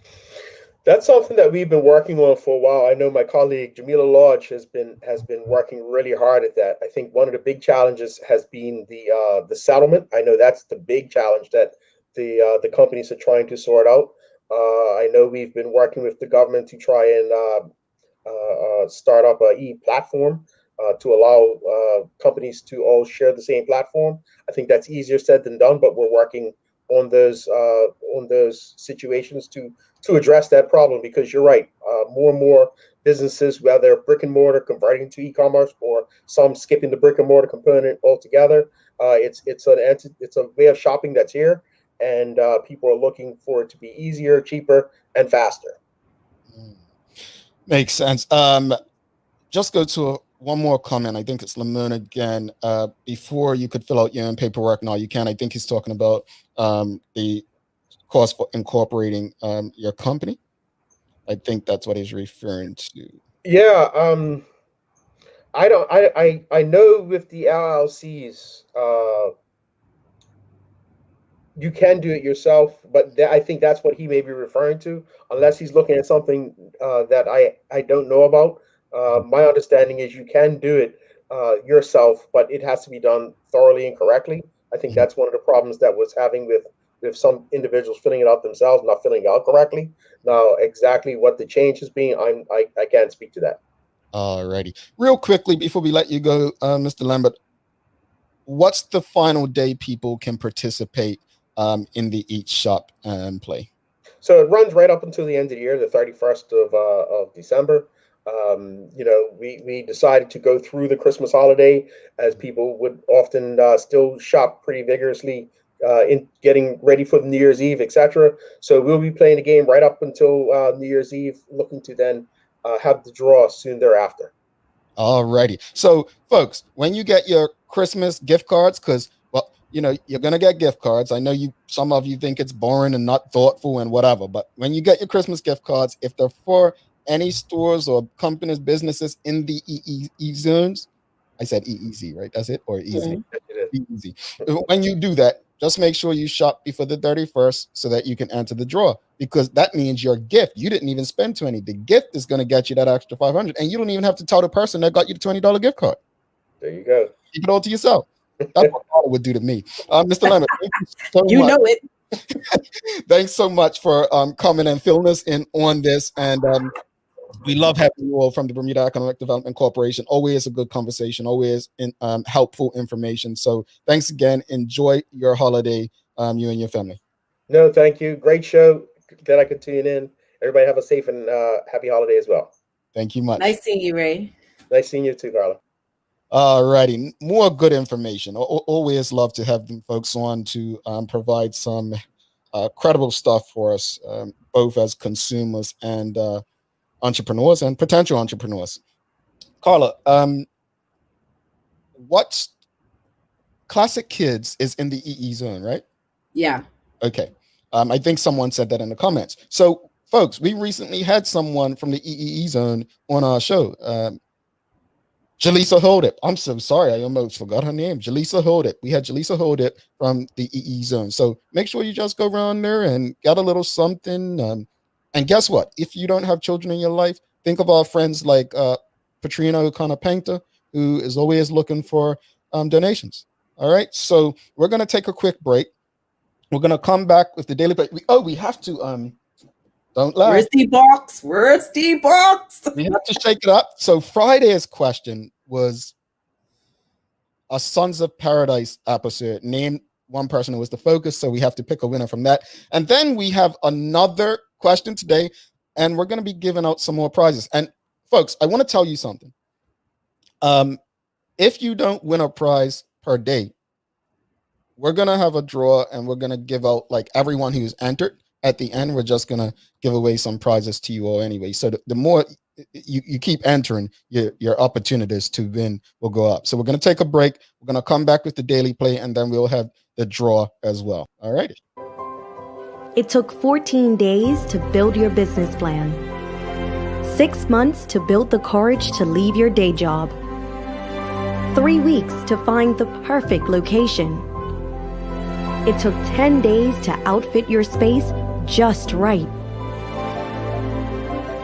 That's something that we've been working on for a while. I know my colleague Jamila Lodge has been working really hard at that. I think one of the big challenges has been the settlement. I know that's the big challenge that the companies are trying to sort out. I know we've been working with the government to try and start up a e-platform to allow companies to all share the same platform. I think that's easier said than done, but we're working on those situations to address that problem, because you're right. More and more businesses, whether brick and mortar converting to e-commerce or some skipping the brick and mortar component altogether, it's a way of shopping that's here, and people are looking for it to be easier, cheaper, and faster. Makes sense. Just go to one more comment. I think it's Lamone again. Before you could fill out your own paperwork, now you can. I think he's talking about the cost for incorporating your company. I think that's what he's referring to. Yeah. I know with the LLCs, you can do it yourself, but I think that's what he may be referring to, unless he's looking at something that I don't know about. My understanding is you can do it yourself, but it has to be done thoroughly and correctly. I think that's one of the problems that was having with some individuals filling it out themselves, not filling it out correctly. Now, exactly what the change has been, I can't speak to that. Alrighty. Real quickly, before we let you go, Mr. Lambert, what's the final day people can participate in the Eat, Shop, and Play? So it runs right up until the end of the year, the 31st of December. We decided to go through the Christmas holiday, as people would often still shop pretty vigorously in getting ready for the New Year's Eve, etc. So we'll be playing the game right up until New Year's Eve, looking to then have the draw soon thereafter. Alrighty. So, folks, when you get your Christmas gift cards, because you're gonna get gift cards. I know some of you think it's boring and not thoughtful and whatever, but when you get your Christmas gift cards, if they're for any stores or companies, businesses in the EEZ zones, I said EEZ, right? That's it, or easy. Easy. When you do that, just make sure you shop before the 31st so that you can enter the draw, because that means your gift, you didn't even spend 20. The gift is going to get you that extra 500, and you don't even have to tell the person that got you the $20 gift card. There you go. Keep it all to yourself. That's what Paula would do to me. Mr. Leonard, thank you so much. You know it. Thanks so much for coming and filling us in on this. And we love having you all from the Bermuda Economic Development Corporation. Always a good conversation, always helpful information. So thanks again. Enjoy your holiday, you and your family. No, thank you. Great show. Glad I could tune in. Everybody have a safe and happy holiday as well. Thank you much. Nice seeing you, Ray. Nice seeing you too, Carla. All righty. More good information. Always love to have them folks on to provide some credible stuff for us, both as consumers and entrepreneurs and potential entrepreneurs. Carla, what's Classic Kids is in the EE zone, right? Yeah. Okay. I think someone said that in the comments. So, folks, we recently had someone from the EE zone on our show. Jaleesa Holdip. I'm so sorry. I almost forgot her name. Jaleesa Holdip. We had Jaleesa Holdip from the EE zone. So make sure you just go around there and get a little something. And guess what? If you don't have children in your life, think of our friends like Patrina O'Connor-Painter, who is always looking for donations. All right. So we're going to take a quick break. We're going to come back with the daily play. We have to don't laugh. Where's the box? Where's the box? We have to shake it up. So Friday's question was a Sons of Paradise episode. Name one person who was the focus. So we have to pick a winner from that. And then we have another question today, and we're going to be giving out some more prizes. And folks, I want to tell you something. If you don't win a prize per day, we're going to have a draw, and we're going to give out like everyone who's entered. At the end, we're just going to give away some prizes to you all anyway. So the more you keep entering, your opportunities to win will go up. So we're going to take a break. We're going to come back with the daily play, and then we'll have the draw as well. All right. It took 14 days to build your business plan, 6 months to build the courage to leave your day job, 3 weeks to find the perfect location. It took 10 days to outfit your space just right.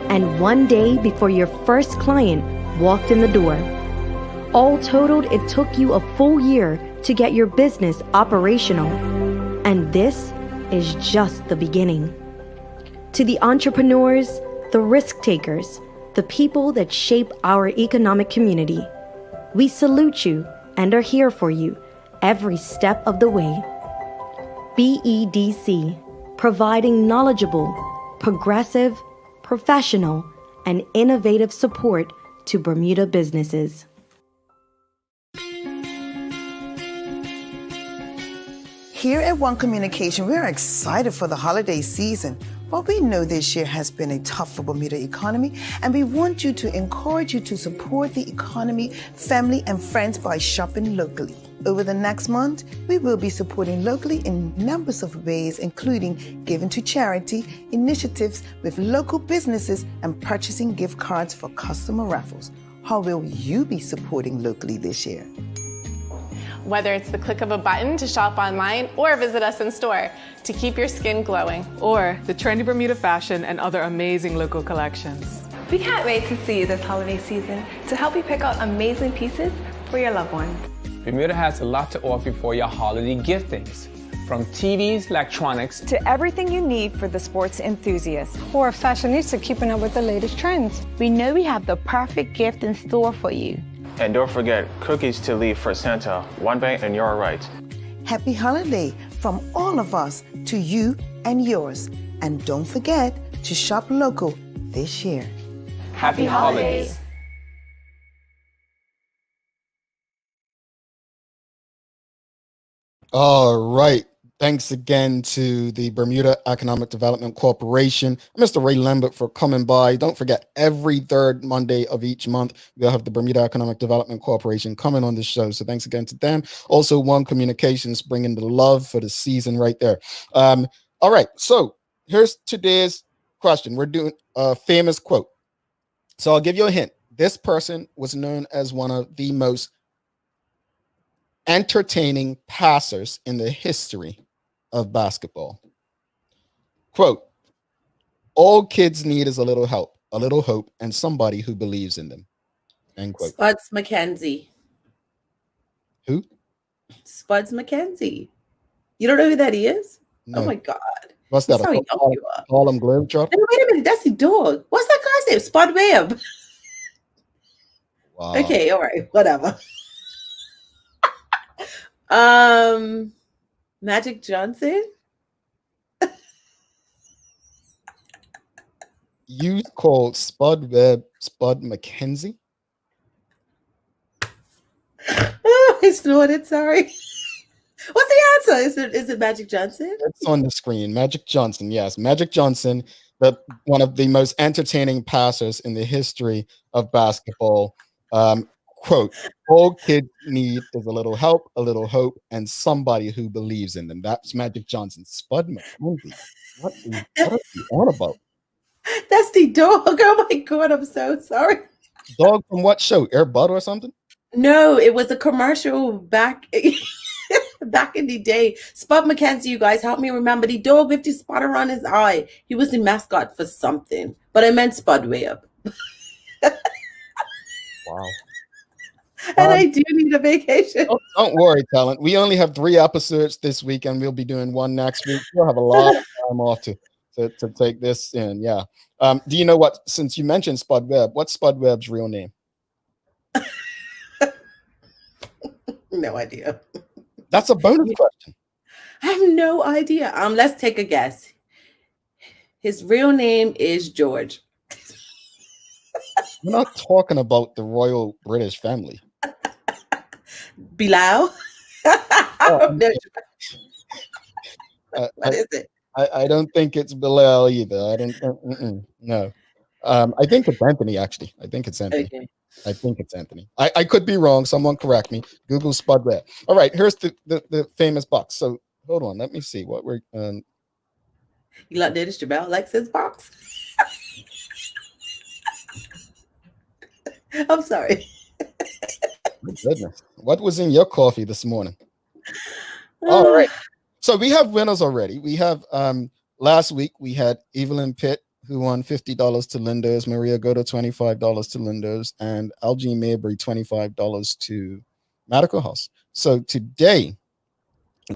And 1 day before your first client walked in the door. All totaled, it took you a full year to get your business operational. And this is just the beginning. To the entrepreneurs, the risk takers, the people that shape our economic community, we salute you and are here for you every step of the way. BEDC, providing knowledgeable, progressive, professional, and innovative support to Bermuda businesses. Here at One Communication, we're excited for the holiday season. But we know this year has been a tough for Bermuda economy, and we want you to encourage you to support the economy, family, and friends by shopping locally. Over the next month, we will be supporting locally in numbers of ways, including giving to charity, initiatives with local businesses, and purchasing gift cards for customer raffles. How will you be supporting locally this year? Whether it's the click of a button to shop online or visit us in store to keep your skin glowing. Or the trendy Bermuda fashion and other amazing local collections. We can't wait to see you this holiday season to help you pick out amazing pieces for your loved ones. Bermuda has a lot to offer for your holiday giftings. From TVs, electronics, to everything you need for the sports enthusiast or fashionista keeping up with the latest trends. We know we have the perfect gift in store for you. And don't forget, cookies to leave for Santa. One bite and you're right. Happy holiday from all of us to you and yours. And don't forget to shop local this year. Happy holidays. All right. Thanks again to the Bermuda Economic Development Corporation, Mr. Ray Lambert, for coming by. Don't forget, every third Monday of each month, we'll have the Bermuda Economic Development Corporation coming on the show. So thanks again to them. Also, One Communications bringing the love for the season right there. All right. So here's today's question. We're doing a famous quote. So I'll give you a hint. This person was known as one of the most entertaining passers in the history of basketball. Quote, all kids need is a little help, a little hope, and somebody who believes in them. End quote. Spuds McKenzie. Who? Spuds McKenzie. You don't know who that is? No. Oh my God. What's that? That's how young you are. Harlem Globetrotter? No, wait a minute. That's the dog. What's that guy's name? Spud Webb. Wow. Okay, all right, whatever. Magic Johnson. You called Spud Webb Spud McKenzie? I snorted, sorry. What's the answer? Is it Magic Johnson? It's on the screen. Magic Johnson, yes. Magic Johnson, one of the most entertaining passers in the history of basketball. Quote, all kids need is a little help, a little hope, and somebody who believes in them. That's Magic Johnson. Spud McKenzie. What are you on about? That's the dog. Oh my God, I'm so sorry. Dog from what show? Air Bud or something? No, it was a commercial back back in the day. Spud McKenzie, you guys help me remember. The dog with the spot around his eye. He was the mascot for something, but I meant Spud Webb. Wow. And I do need a vacation. Don't worry, talent. We only have 3 episodes this week, and we'll be doing 1 next week. We'll have a lot of time off to take this in. Yeah. Do you know what? Since you mentioned Spud Webb, what's Spud Webb's real name? No idea. That's a bonus question. I have no idea. Let's take a guess. His real name is George. We're not talking about the royal British family. Bilal? What is it? I don't think it's Bilal either. I don't. No. I think it's Anthony. Actually, I think it's Anthony. Okay. I think it's Anthony. I could be wrong. Someone correct me. Google Spud Webb. All right. Here's the famous box. So hold on. Let me see what we're. You like Dennis Jabal likes his box. I'm sorry. My goodness. What was in your coffee this morning? All right. So we have winners already. We have last week we had Evelyn Pitt, who won $50 to Lindo's, Maria Godo $25 to Lindo's, and Algie Mabry $25 to Medical House. So today,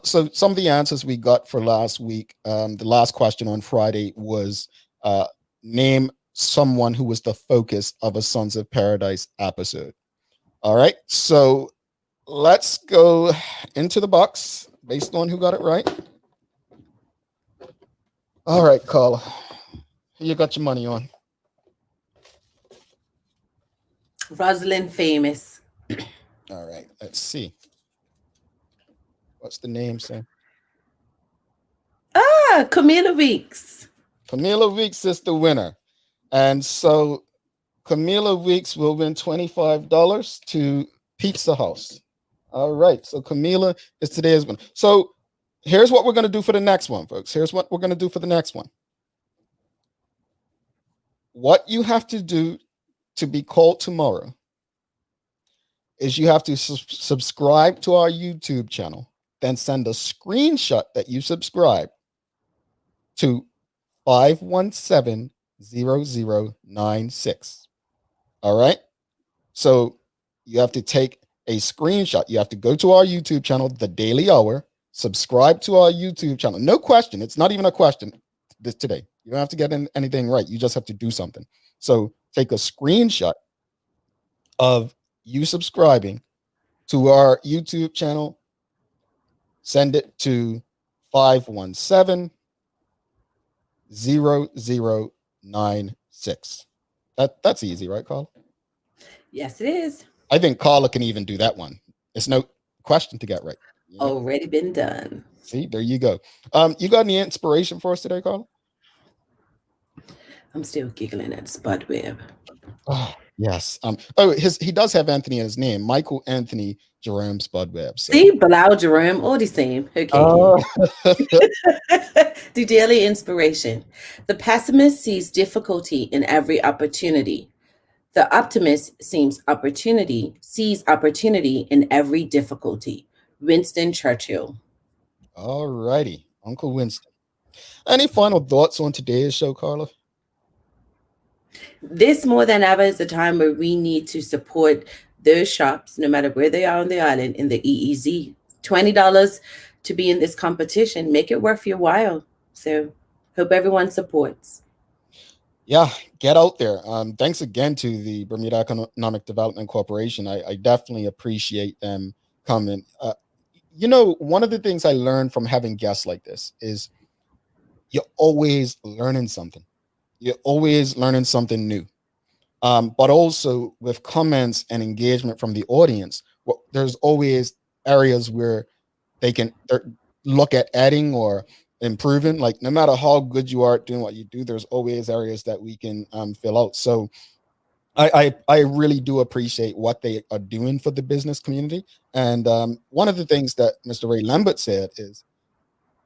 so some of the answers we got for last week, the last question on Friday was name someone who was the focus of a Sons of Paradise episode. All right, so let's go into the box based on who got it right. All right, Carla. Who you got your money on? Rosalind Famous. All right, let's see. What's the name, say? Camila Weeks. Camila Weeks is the winner. And so Camila Weeks will win $25 to Pizza House. All right. So Camila is today's winner. So here's what we're going to do for the next one, folks. Here's what we're going to do for the next one. What you have to do to be called tomorrow is you have to subscribe to our YouTube channel, then send a screenshot that you subscribe to 517-0096. All right. So you have to take a screenshot. You have to go to our YouTube channel, The Daily Hour, subscribe to our YouTube channel. No question. It's not even a question this today. You don't have to get anything right. You just have to do something. So take a screenshot of you subscribing to our YouTube channel, send it to 517-0096. That's easy, right, Carla? Yes, it is. I think Carla can even do that one. It's no question to get right. Already been done. See, there you go. You got any inspiration for us today, Carla? I'm still giggling at Spud Webb. Oh, yes. He does have Anthony in his name, Michael Anthony Jerome Spud Webb. So. See, Bilal Jerome, all the same. Okay. The daily inspiration. The pessimist sees difficulty in every opportunity. The optimist sees opportunity in every difficulty. Winston Churchill. All righty, Uncle Winston. Any final thoughts on today's show, Carla? This more than ever is a time where we need to support those shops, no matter where they are on the island, in the EEZ. $20 to be in this competition. Make it worth your while. So hope everyone supports. Yeah, get out there. Thanks again to the Bermuda Economic Development Corporation. I definitely appreciate them coming. One of the things I learned from having guests like this is you're always learning something. You're always learning something new. But also with comments and engagement from the audience, there's always areas where they can look at adding or improving. Like no matter how good you are at doing what you do, there's always areas that we can fill out. So I really do appreciate what they are doing for the business community. And one of the things that Mr. Ray Lambert said is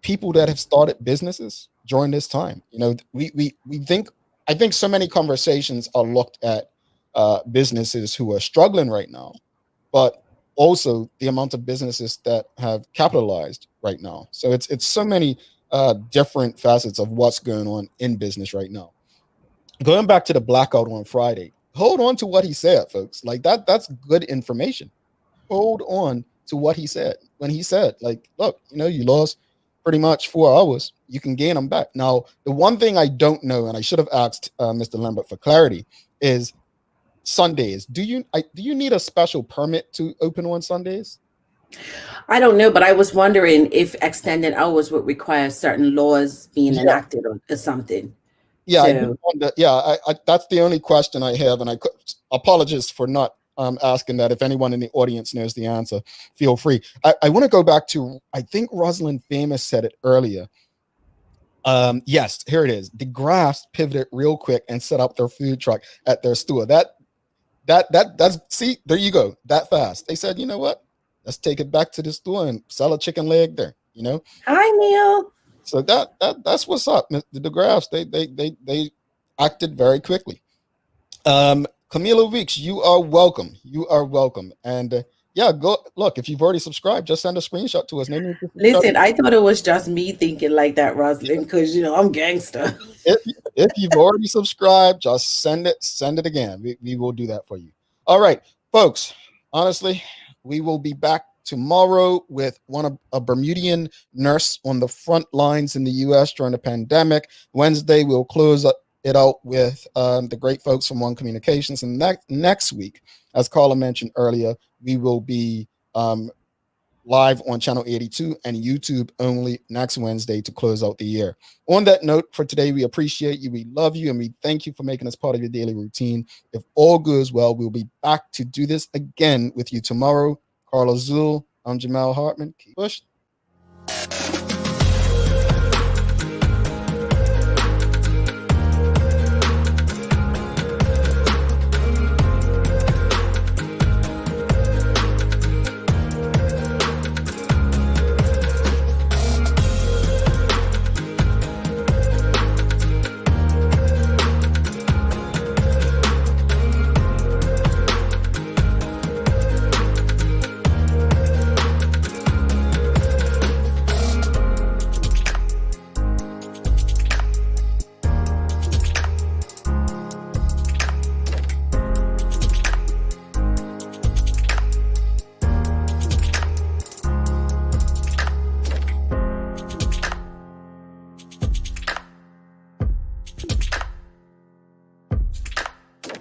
people that have started businesses during this time, I think so many conversations are looked at businesses who are struggling right now, but also the amount of businesses that have capitalized right now. So it's so many different facets of what's going on in business right now. Going back to the blackout on Friday, hold on to what he said, folks. Like that's good information. Hold on to what he said. When he said, like, look, you lost pretty much 4 hours, you can gain them back. Now, the one thing I don't know, and I should have asked Mr. Lambert for clarity, is Sundays. Do you need a special permit to open on Sundays? I don't know, but I was wondering if extended hours would require certain laws being enacted or something. Yeah, So, I that's the only question I have, and I apologize for not asking that. If anyone in the audience knows the answer, feel free. I want to go back to, I think Rosalind Famous said it earlier. Yes, here it is. The Graphs pivoted real quick and set up their food truck at their store. That's see, there you go. That fast. They said, you know what? Let's take it back to the store and sell a chicken leg there. Hi, Neil. So that's what's up. The Graphs, they acted very quickly. Camila Weeks, you are welcome. You are welcome. And go look. If you've already subscribed, just send a screenshot to us. No need to Listen, I thought it was just me thinking like that, Rosalind, because I'm gangster. If you've already subscribed, just send it again. We will do that for you. All right, folks. Honestly, we will be back tomorrow with a Bermudian nurse on the front lines in the U.S. during the pandemic. Wednesday, we'll close it out with the great folks from One Communications. And next week, as Carla mentioned earlier, we will be live on channel 82 and YouTube only next Wednesday to close out the year. On that note, for today, we appreciate you, we love you, and we thank you for making us part of your daily routine. If all goes well, we'll be back to do this again with you tomorrow. Carla Zul, I'm Jamal Hartman. Keep pushing.